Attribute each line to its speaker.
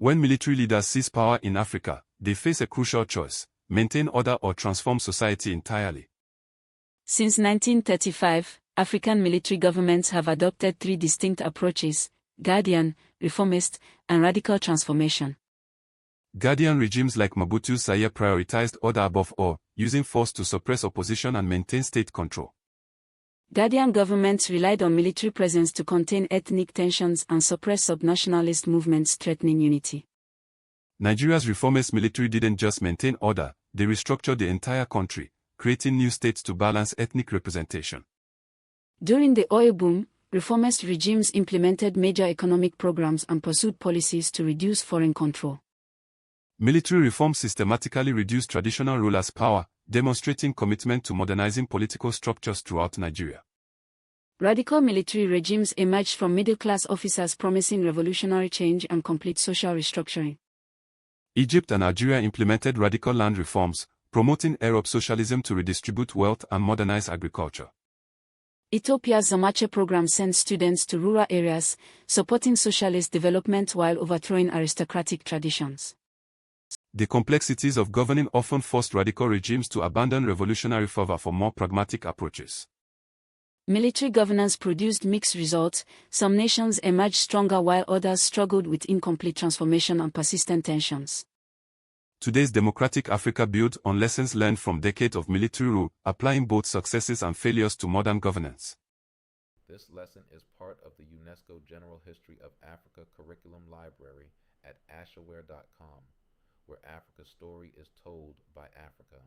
Speaker 1: When military leaders seize power in Africa, they face a crucial choice: maintain order or transform society entirely.
Speaker 2: Since 1935, African military governments have adopted three distinct approaches: guardian, reformist, and radical transformation.
Speaker 1: Guardian regimes like Mobutu's Zaire prioritized order above all, using force to suppress opposition and maintain state control.
Speaker 2: Guardian governments relied on military presence to contain ethnic tensions and suppress subnationalist movements threatening unity.
Speaker 1: Nigeria's reformist military didn't just maintain order, they restructured the entire country, creating new states to balance ethnic representation.
Speaker 2: During the oil boom, reformist regimes implemented major economic programs and pursued policies to reduce foreign control.
Speaker 1: Military reform systematically reduced traditional rulers' power, demonstrating commitment to modernizing political structures throughout Nigeria.
Speaker 2: Radical military regimes emerged from middle-class officers promising revolutionary change and complete social restructuring.
Speaker 1: Egypt and Algeria implemented radical land reforms, promoting Arab socialism to redistribute wealth and modernize agriculture.
Speaker 2: Ethiopia's Zamache program sent students to rural areas, supporting socialist development while overthrowing aristocratic traditions.
Speaker 1: The complexities of governing often forced radical regimes to abandon revolutionary fervor for more pragmatic approaches.
Speaker 2: Military governance produced mixed results. Some nations emerged stronger while others struggled with incomplete transformation and persistent tensions.
Speaker 1: Today's democratic Africa builds on lessons learned from decades of military rule, applying both successes and failures to modern governance.
Speaker 3: This lesson is part of the UNESCO General History of Africa Curriculum Library at Ashaware.com, where Africa's story is told by Africa.